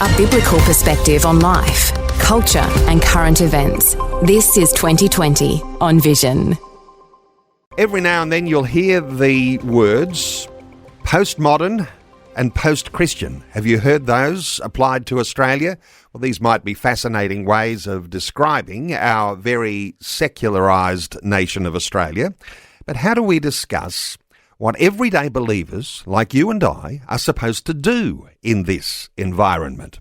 A biblical perspective on life, culture and current events. This is 2020 on Vision. Every now and then you'll hear the words postmodern and post-Christian. Have you heard those applied to Australia? Well, these might be fascinating ways of describing our very secularised nation of Australia. But how do we discuss what everyday believers like you and I are supposed to do in this environment?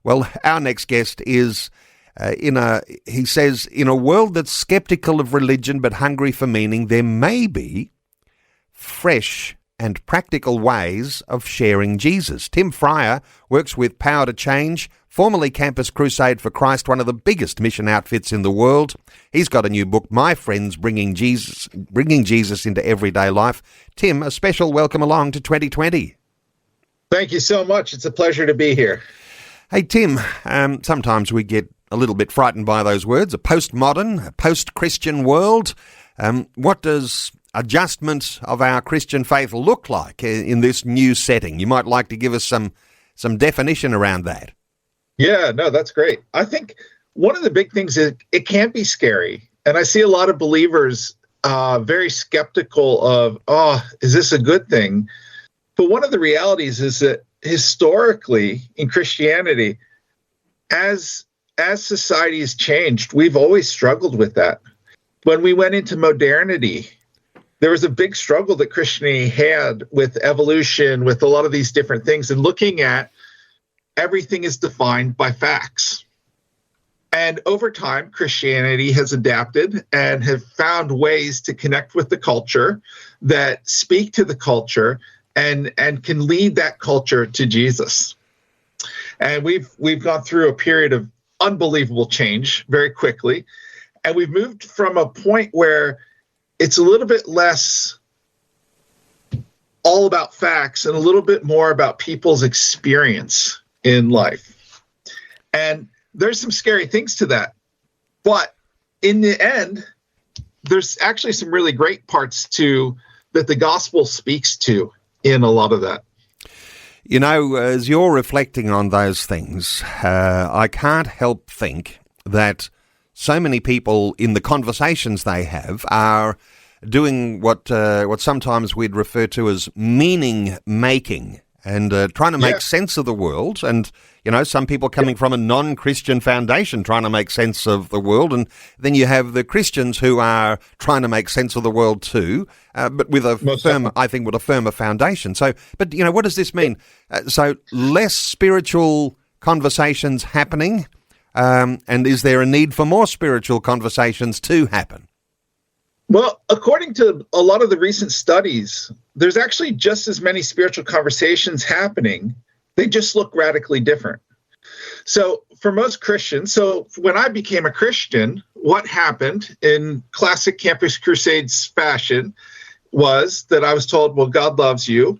Well, our next guest is, he says, in a world that's sceptical of religion but hungry for meaning, there may be fresh and practical ways of sharing Jesus. Tim Freyer works with Power to Change, formerly Campus Crusade for Christ, one of the biggest mission outfits in the world. He's got a new book, My Friends, Bringing Jesus into Everyday Life. Tim, a special welcome along to 2020. Thank you so much. It's a pleasure to be here. Hey, Tim, sometimes we get a little bit frightened by those words, a postmodern, a post-Christian world. What does adjustment of our Christian faith look like in this new setting? You might like to give us some definition around that. Yeah, no, that's great. I think one of the big things is it can be scary. And I see a lot of believers very skeptical of, is this a good thing? But one of the realities is that historically in Christianity, as society has changed, we've always struggled with that. When we went into modernity, there was a big struggle that Christianity had with evolution, with a lot of these different things, and looking at everything is defined by facts. And over time, Christianity has adapted and have found ways to connect with the culture that speak to the culture and can lead that culture to Jesus. And we've gone through a period of unbelievable change very quickly. And we've moved from a point where it's a little bit less all about facts and a little bit more about people's experience in life. And there's some scary things to that. But in the end, there's actually some really great parts to that the gospel speaks to in a lot of that. You know, as you're reflecting on those things, I can't help think that so many people in the conversations they have are doing what sometimes we'd refer to as meaning making and trying to make sense of the world. And, you know, some people coming from a non-Christian foundation trying to make sense of the world. And then you have the Christians who are trying to make sense of the world too, but with a firmer foundation. So, but, you know, what does this mean? So less spiritual conversations happening. And is there a need for more spiritual conversations to happen? Well, according to a lot of the recent studies, there's actually just as many spiritual conversations happening. They just look radically different. So for most Christians, when I became a Christian, what happened in classic Campus Crusades fashion was that I was told, well, God loves you,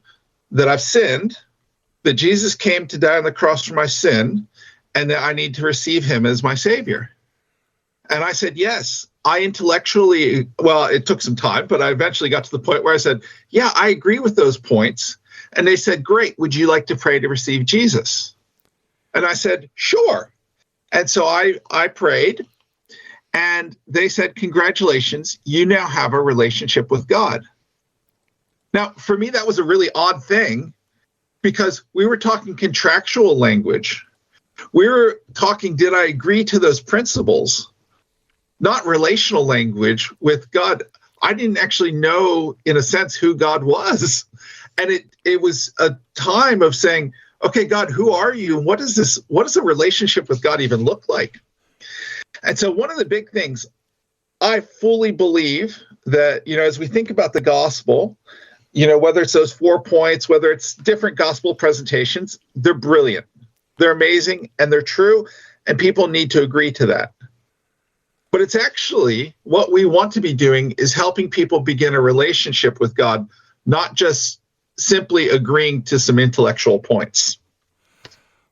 that I've sinned, that Jesus came to die on the cross for my sin, and that I need to receive him as my savior. And I said, yes. I intellectually, it took some time, but I eventually got to the point where I said, yeah, I agree with those points. And they said, great, would you like to pray to receive Jesus? And I said, sure. And so I prayed, and they said, congratulations, you now have a relationship with God. Now, for me, that was a really odd thing because we were talking contractual language. We were talking, did I agree to those principles? Not relational language with God. I didn't actually know, in a sense, who God was. And it was a time of saying, okay, God, who are you? And what does a relationship with God even look like? And so one of the big things, I fully believe that, you know, as we think about the gospel, you know, whether it's those 4 points, whether it's different gospel presentations, they're brilliant. They're amazing and they're true. And people need to agree to that. But it's actually what we want to be doing is helping people begin a relationship with God, not just simply agreeing to some intellectual points.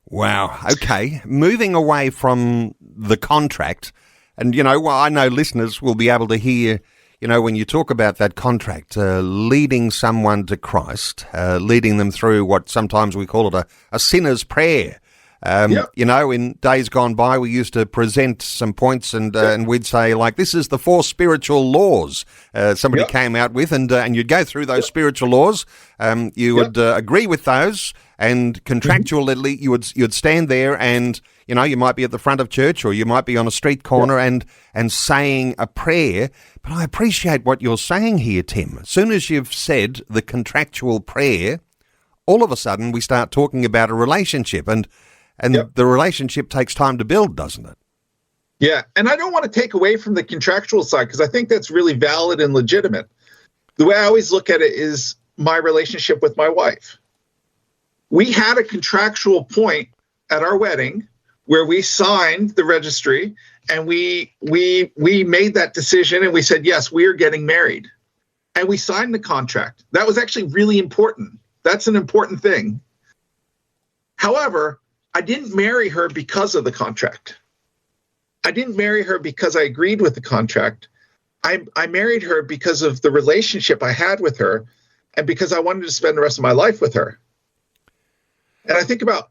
Wow. Okay. Moving away from the contract, and, you know, I know listeners will be able to hear, you know, when you talk about that contract, leading someone to Christ, leading them through what sometimes we call it a sinner's prayer. You know, in days gone by, we used to present some points and we'd say, like, this is the 4 spiritual laws somebody came out with, and you'd go through those spiritual laws. You would agree with those, and contractually you'd stand there and, you know, you might be at the front of church or you might be on a street corner and saying a prayer. But I appreciate what you're saying here, Tim. As soon as you've said the contractual prayer, all of a sudden we start talking about a relationship, and the relationship takes time to build, doesn't it? Yeah, and I don't want to take away from the contractual side, because I think that's really valid and legitimate. The way I always look at it is my relationship with my wife. We had a contractual point at our wedding where we signed the registry, and we made that decision, and we said, yes, we are getting married. And we signed the contract. That was actually really important. That's an important thing. However, I didn't marry her because of the contract. I didn't marry her because I agreed with the contract. I married her because of the relationship I had with her, and because I wanted to spend the rest of my life with her. And I think about,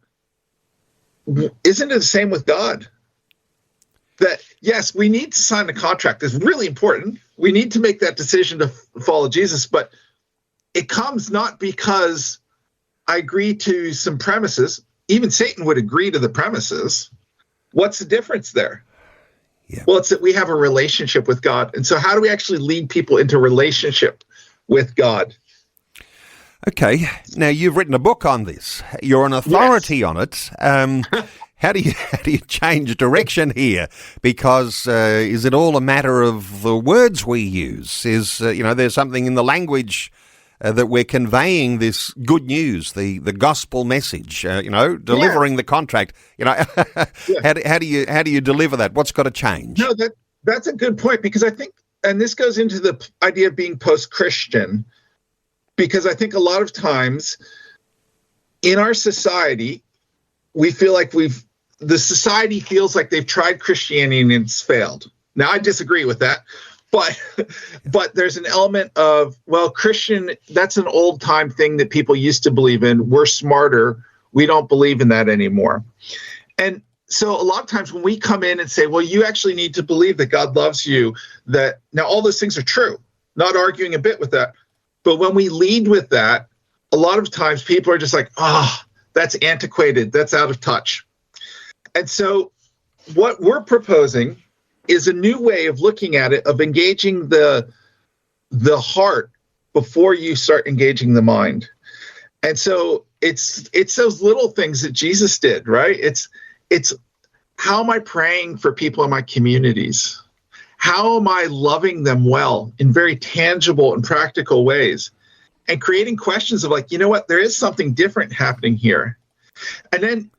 isn't it the same with God? That, yes, we need to sign the contract. It's really important. We need to make that decision to follow Jesus, but it comes not because I agree to some premises. Even Satan would agree to the premises. What's the difference there? Yeah. Well, it's that we have a relationship with God. And so how do we actually lead people into relationship with God? Okay. Now, you've written a book on this. You're an authority on it. How do you change direction here? Because is it all a matter of the words we use? Is there's something in the language that we're conveying this good news, the gospel message? Delivering the contract. How do you deliver that? What's got to change? No, that's a good point, because I think, and this goes into the idea of being post-Christian, because I think a lot of times in our society, we feel like the society feels like they've tried Christianity and it's failed. Now, I disagree with that, but there's an element of, well, Christian, that's an old time thing that people used to believe in. We're smarter. We don't believe in that anymore. And so a lot of times when we come in and say, well, you actually need to believe that God loves you, that now all those things are true, not arguing a bit with that. But when we lead with that, a lot of times people are just like, that's antiquated. That's out of touch. And so what we're proposing is a new way of looking at it, of engaging the heart before you start engaging the mind. And so it's those little things that Jesus did, right? It's how am I praying for people in my communities? How am I loving them well in very tangible and practical ways? And creating questions of like, you know what, there is something different happening here. And then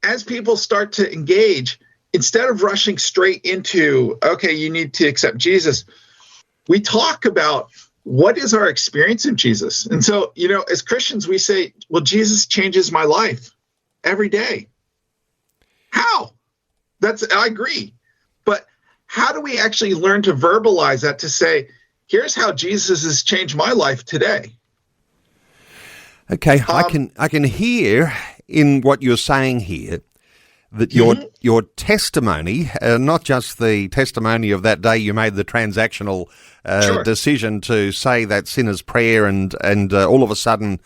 as people start to engage, instead of rushing straight into, okay, you need to accept Jesus, we talk about what is our experience of Jesus. And so, as Christians, we say, well, Jesus changes my life every day. How? I agree. But how do we actually learn to verbalize that, to say, here's how Jesus has changed my life today? Okay, I can hear in what you're saying here that your testimony, not just the testimony of that day you made the transactional decision to say that sinner's prayer and all of a sudden,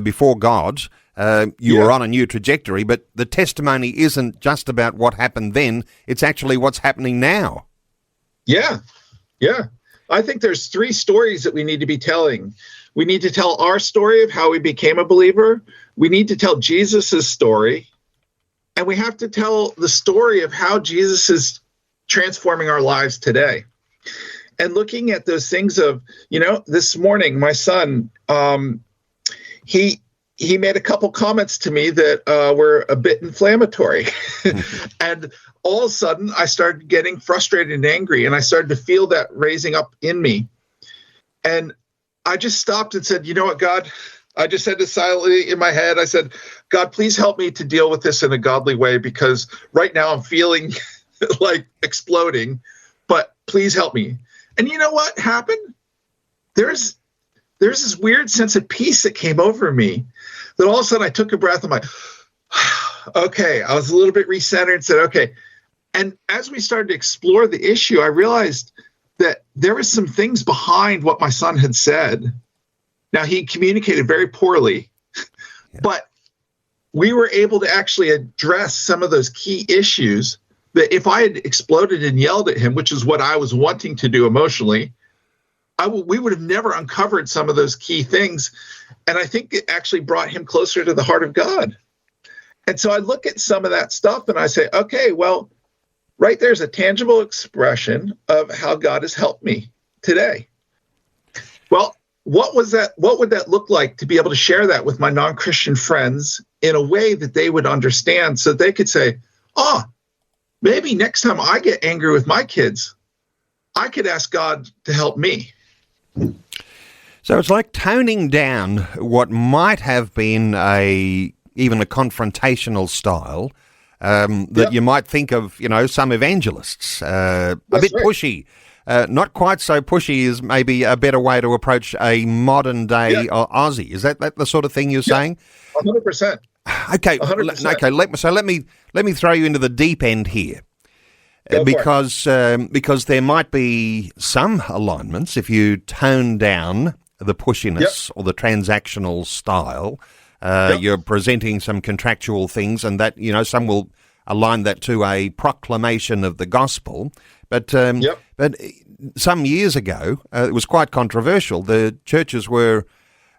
before God, you were on a new trajectory, but the testimony isn't just about what happened then, it's actually what's happening now. Yeah. I think there's 3 stories that we need to be telling. We need to tell our story of how we became a believer. We need to tell Jesus's story. And we have to tell the story of how Jesus is transforming our lives today. And looking at those things of, this morning, my son, he made a couple comments to me that were a bit inflammatory. And all of a sudden, I started getting frustrated and angry, and I started to feel that raising up in me. And I just stopped and said, you know what, God? I just said this silently in my head. I said, God, please help me to deal with this in a godly way, because right now I'm feeling like exploding, but please help me. And you know what happened? There's this weird sense of peace that came over me, that all of a sudden I took a breath. I'm like, okay. I was a little bit recentered and said, okay. And as we started to explore the issue, I realized that there was some things behind what my son had said. Now, he communicated very poorly, but we were able to actually address some of those key issues that if I had exploded and yelled at him, which is what I was wanting to do emotionally, we would have never uncovered some of those key things. And I think it actually brought him closer to the heart of God. And so I look at some of that stuff and I say, okay, well, right there's a tangible expression of how God has helped me today. Well, what would that look like to be able to share that with my non-Christian friends in a way that they would understand so they could say, maybe next time I get angry with my kids, I could ask God to help me. So it's like toning down what might have been even a confrontational style that you might think of, some evangelists, a bit pushy. Not quite so pushy is maybe a better way to approach a modern day Aussie. Is that the sort of thing you're saying? 100%. Okay. 100%. Okay. Let me throw you into the deep end here. Because there might be some alignments if you tone down the pushiness or the transactional style. You're presenting some contractual things, and that some will align that to a proclamation of the gospel. But some years ago, it was quite controversial. The churches were,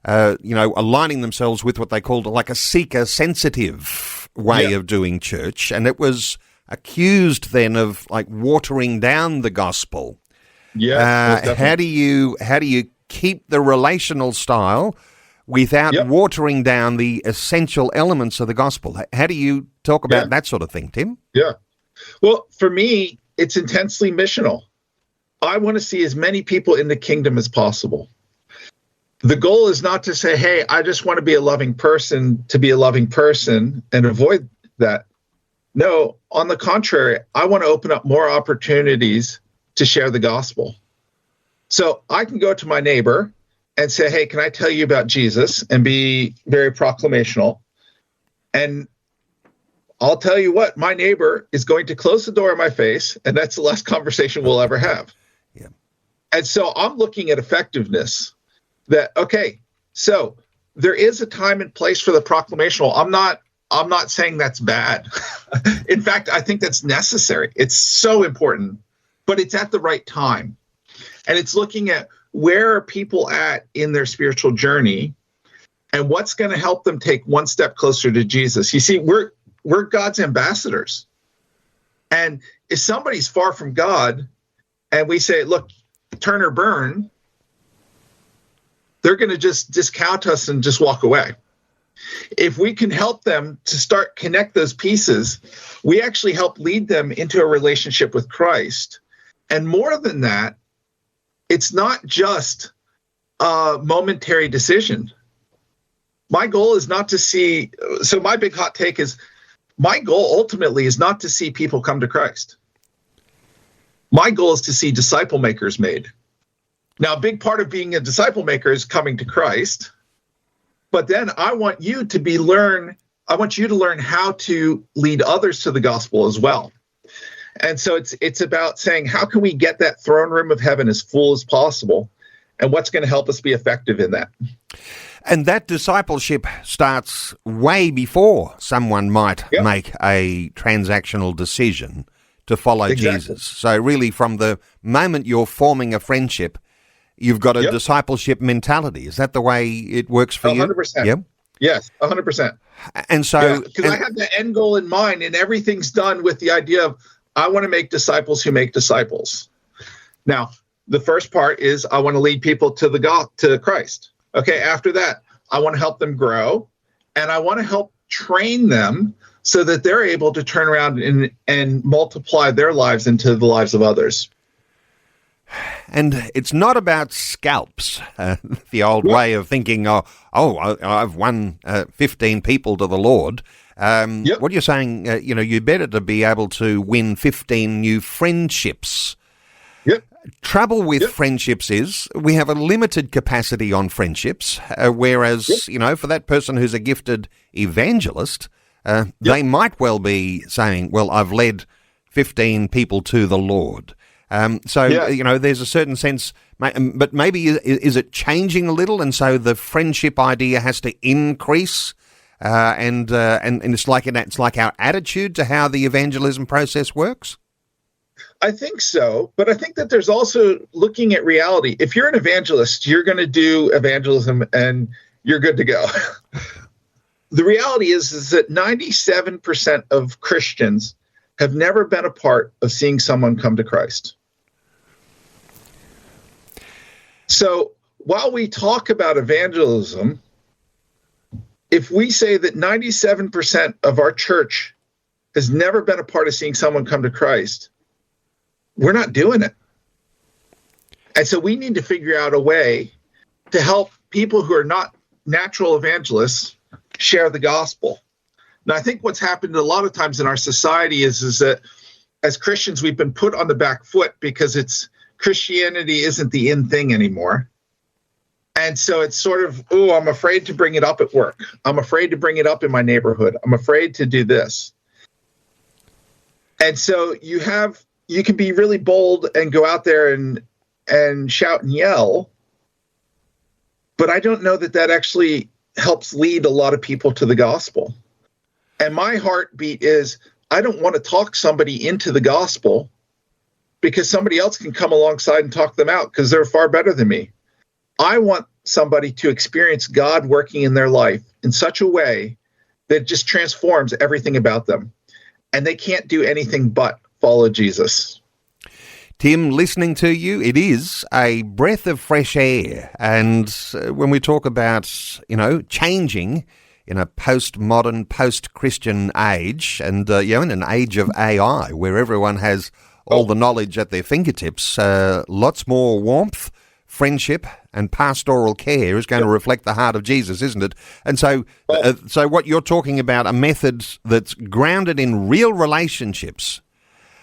aligning themselves with what they called like a seeker-sensitive way of doing church, and it was accused then of like watering down the gospel. How do you keep the relational style without watering down the essential elements of the gospel? How do you talk about that sort of thing, Tim? Yeah. Well, for me, it's intensely missional. I want to see as many people in the kingdom as possible. The goal is not to say, hey, I just want to be a loving person to be a loving person and avoid that. No, on the contrary, I want to open up more opportunities to share the gospel. So I can go to my neighbor and say, hey, can I tell you about Jesus, and be very proclamational. And I'll tell you what, my neighbor is going to close the door in my face, and that's the last conversation we'll ever have. Yeah. And so I'm looking at effectiveness that, okay, so there is a time and place for the proclamational. I'm not saying that's bad. In fact, I think that's necessary. It's so important, but it's at the right time. And it's looking at where are people at in their spiritual journey and what's going to help them take one step closer to Jesus. You see, we're God's ambassadors. And if somebody's far from God and we say, look, turn or burn, they're going to just discount us and just walk away. If we can help them to connect those pieces, we actually help lead them into a relationship with Christ. And more than that, it's not just a momentary decision. My goal is not to see, so my big hot take is, my goal ultimately is not to see people come to Christ. My goal is to see disciple makers made. Now, a big part of being a disciple maker is coming to Christ. But then I want you to learn how to lead others to the gospel as well. And so it's about saying, how can we get that throne room of heaven as full as possible? And what's going to help us be effective in that? And that discipleship starts way before someone might make a transactional decision to follow Jesus. So really, from the moment you're forming a friendship, you've got a discipleship mentality. Is that the way it works for 100%. you? Yeah. Yes, 100%. And so, because I have the end goal in mind, and everything's done with the idea of, I want to make disciples who make disciples. Now, the first part is I want to lead people to Christ. Okay, after that, I want to help them grow, and I want to help train them so that they're able to turn around and multiply their lives into the lives of others. And it's not about scalps, the old way of thinking, I've won 15 people to the Lord. What you're saying, you're better to be able to win 15 new friendships. Trouble with friendships is we have a limited capacity on friendships, whereas, for that person who's a gifted evangelist, they might well be saying, well, I've led 15 people to the Lord. There's a certain sense, but maybe is it changing a little, and so the friendship idea has to increase, and it's like our attitude to how the evangelism process works? I think so, but I think that there's also looking at reality. If you're an evangelist, you're going to do evangelism and you're good to go. The reality is that 97% of Christians have never been a part of seeing someone come to Christ. So while we talk about evangelism, if we say that 97% of our church has never been a part of seeing someone come to Christ, we're not doing it. And so we need to figure out a way to help people who are not natural evangelists share the gospel. Now, I think what's happened a lot of times in our society is that as Christians, we've been put on the back foot because Christianity isn't the in thing anymore. And so it's sort of, I'm afraid to bring it up at work. I'm afraid to bring it up in my neighborhood. I'm afraid to do this. And so you can be really bold and go out there and shout and yell, but I don't know that actually helps lead a lot of people to the gospel. And my heartbeat is, I don't want to talk somebody into the gospel because somebody else can come alongside and talk them out because they're far better than me. I want somebody to experience God working in their life in such a way that just transforms everything about them. And they can't do anything but follow Jesus. Tim, listening to you, it is a breath of fresh air. And when we talk about, changing in a postmodern, post-Christian age, and, in an age of AI, where everyone has all the knowledge at their fingertips, lots more warmth, friendship, and pastoral care is going to reflect the heart of Jesus, isn't it? And so what you're talking about, a method that's grounded in real relationships.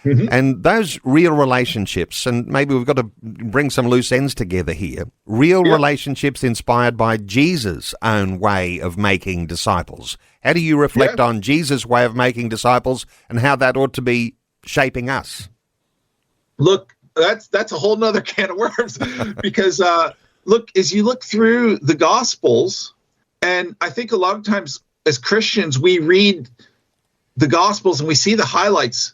Mm-hmm. And those real relationships, and maybe we've got to bring some loose ends together here, relationships inspired by Jesus' own way of making disciples. How do you reflect on Jesus' way of making disciples and how that ought to be shaping us? Look, that's a whole nother can of worms because, as you look through the Gospels, and I think a lot of times as Christians, we read the Gospels and we see the highlights,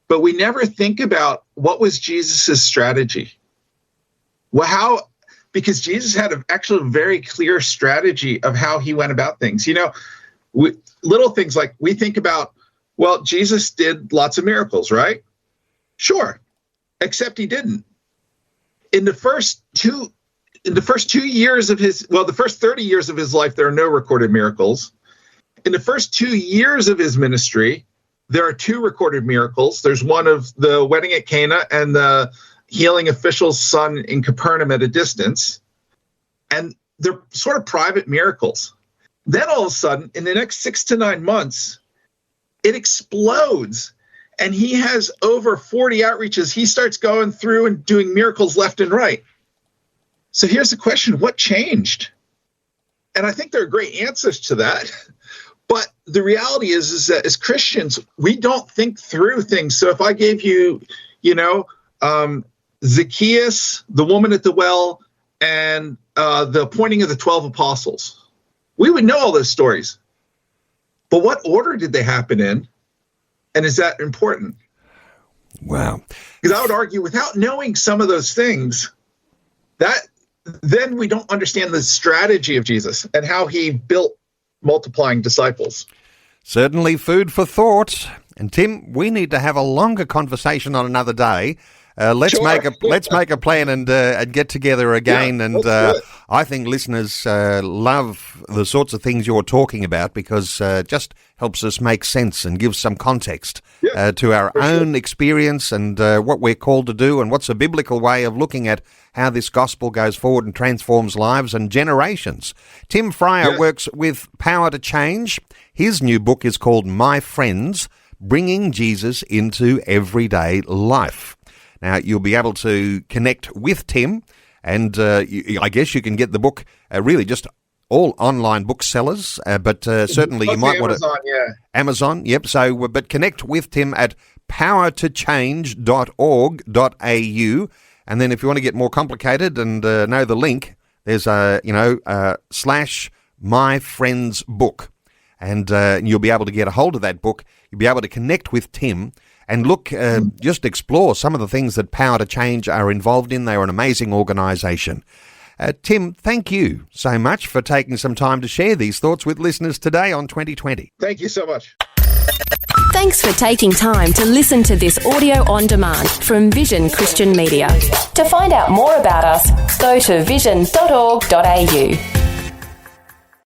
but we never think about what was Jesus's strategy. Well, because Jesus had actually a very clear strategy of how he went about things. Little things like we think about, well, Jesus did lots of miracles, right? Sure, except he didn't. In the first 2 years of the first 30 years of his life, there are no recorded miracles. In the first 2 years of his ministry, there are 2 recorded miracles. There's one of the wedding at Cana and the healing official's son in Capernaum at a distance. And they're sort of private miracles. Then all of a sudden, in the next 6 to 9 months, it explodes. And he has over 40 outreaches. He starts going through and doing miracles left and right. So here's the question, what changed? And I think there are great answers to that. But the reality is that as Christians, we don't think through things. So if I gave you, Zacchaeus, the woman at the well, and the appointing of the 12 apostles, we would know all those stories. But what order did they happen in? And is that important? Wow. Because I would argue without knowing some of those things, then we don't understand the strategy of Jesus and how he built multiplying disciples. Certainly food for thought. And Tim, we need to have a longer conversation on another day. Let's make a plan and get together again. And I think listeners love the sorts of things you're talking about because it just helps us make sense and gives some context to our own experience and what we're called to do and what's a biblical way of looking at how this gospel goes forward and transforms lives and generations. Tim Freyer works with Power to Change. His new book is called My Friends, Bringing Jesus into Everyday Life. Now, you'll be able to connect with Tim, and I guess you can get the book really just all online booksellers, but certainly you might want to... Amazon, yeah. Amazon, yep. So, but connect with Tim at powertochange.org.au. And then if you want to get more complicated and know the link, there's / My Friend's Book. And you'll be able to get a hold of that book. You'll be able to connect with Tim and look, just explore some of the things that Power to Change are involved in. They are an amazing organisation. Tim, thank you so much for taking some time to share these thoughts with listeners today on 2020. Thank you so much. Thanks for taking time to listen to this audio on demand from Vision Christian Media. To find out more about us, go to vision.org.au.